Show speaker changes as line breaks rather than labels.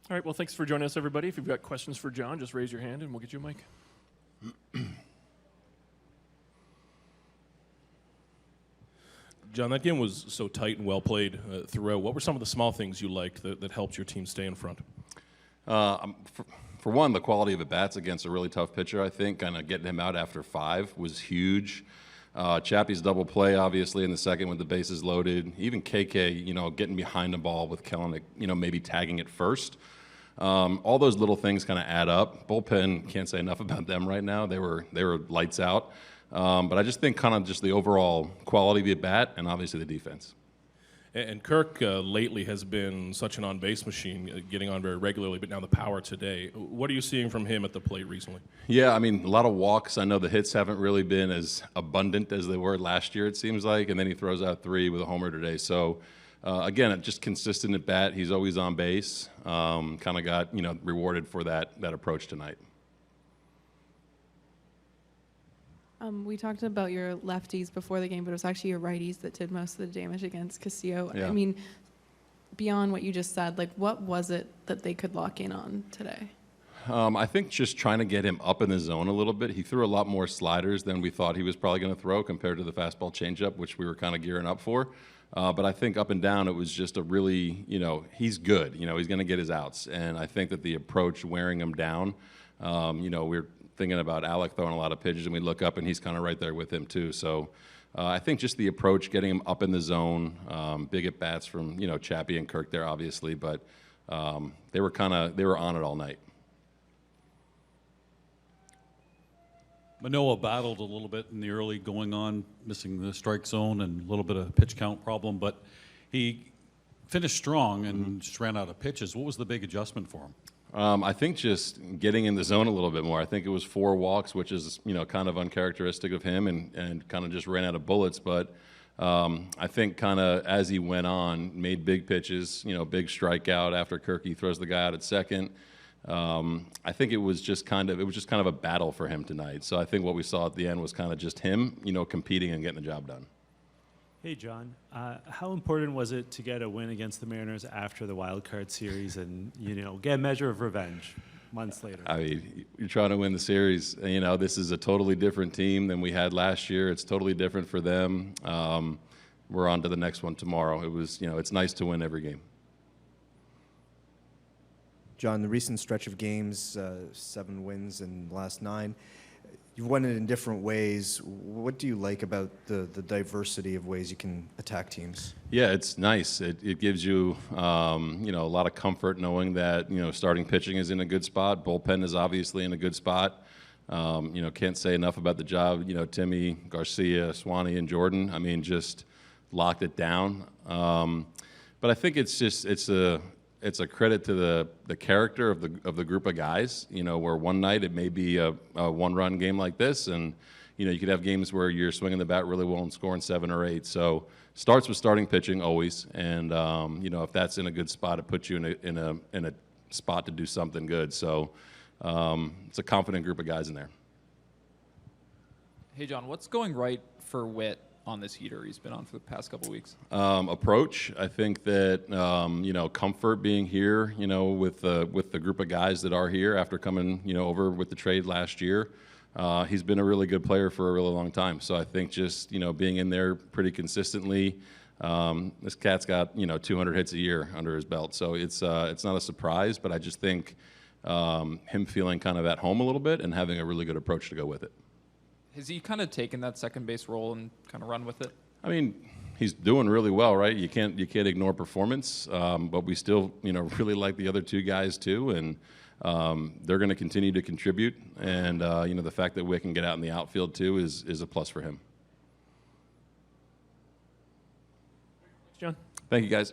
All right, well, thanks for joining us, everybody. If you've got questions for John, just raise your hand and we'll get you a mic.
John, that game was so tight and well played throughout. What were some of the small things you liked that helped your team stay in front?
For one, the quality of the bats against a really tough pitcher, I think, kind of getting him out after 5 was huge. Chappie's double play, obviously, in the second with the bases loaded. Even KK, getting behind the ball with Kellenic, maybe tagging it first. All those little things kind of add up. Bullpen, can't say enough about them right now. They were lights out. But I just think kind of just the overall quality of the bat and obviously the defense.
And Kirk lately has been such an on-base machine, getting on very regularly, but now the power today. What are you seeing from him at the plate recently?
Yeah, I mean, a lot of walks. I know the hits haven't really been as abundant as they were last year, it seems like, and then he throws out 3 with a homer today. So, again, just consistent at bat. He's always on base. Kind of got, rewarded for that approach tonight.
We talked about your lefties before the game, but it was actually your righties that did most of the damage against Castillo.
Yeah.
I mean, beyond what you just said, what was it that they could lock in on today?
I think just trying to get him up in the zone a little bit. He threw a lot more sliders than we thought he was probably going to throw compared to the fastball changeup, which we were kind of gearing up for. But I think up and down, it was just a really, he's good. He's going to get his outs. And I think that the approach wearing him down, we're thinking about Alec throwing a lot of pitches, and we look up, and he's kind of right there with him too. So I think just the approach, getting him up in the zone, big at bats from Chappie and Kirk there, obviously, but they were on it all night.
Manoah battled a little bit in the early going on, missing the strike zone and a little bit of pitch count problem, but he finished strong and just ran out of pitches. What was the big adjustment for him?
I think just getting in the zone a little bit more. I think it was 4 walks, which is kind of uncharacteristic of him, and kind of just ran out of bullets. But I think kind of as he went on, made big pitches, big strikeout after Kirky throws the guy out at second. I think it was just kind of a battle for him tonight. So I think what we saw at the end was kind of just him, competing and getting the job done.
Hey, John. How important was it to get a win against the Mariners after the wild card series and, get a measure of revenge months later?
I mean, you're trying to win the series. This is a totally different team than we had last year. It's totally different for them. We're on to the next one tomorrow. It was, it's nice to win every game.
John, the recent stretch of games, 7 wins in the last 9, you've won it in different ways. What do you like about the diversity of ways you can attack teams?
Yeah, it's nice. It gives you, a lot of comfort knowing that, starting pitching is in a good spot. Bullpen is obviously in a good spot. Can't say enough about the job, Timmy, Garcia, Swanee, and Jordan. I mean, just locked it down. But I think it's a credit to the character of the group of guys. Where one night it may be a 1-run game like this, and you could have games where you're swinging the bat really well and scoring 7 or 8. So starts with starting pitching always, and if that's in a good spot, it puts you in a spot to do something good. So it's a confident group of guys in there.
Hey John, what's going right for Witt on this heater he's been on for the past couple weeks?
Approach. I think that comfort being here, with the group of guys that are here after coming over with the trade last year. He's been a really good player for a really long time. So I think just being in there pretty consistently. This cat's got 200 hits a year under his belt. So it's not a surprise, but I just think him feeling kind of at home a little bit and having a really good approach to go with it.
Has he kind of taken that second base role and kind of run with it?
I mean, he's doing really well, right? You can't ignore performance, but we still really like the other 2 guys too, and they're going to continue to contribute. And the fact that Witt can get out in the outfield too is a plus for him.
John.
Thank you, guys.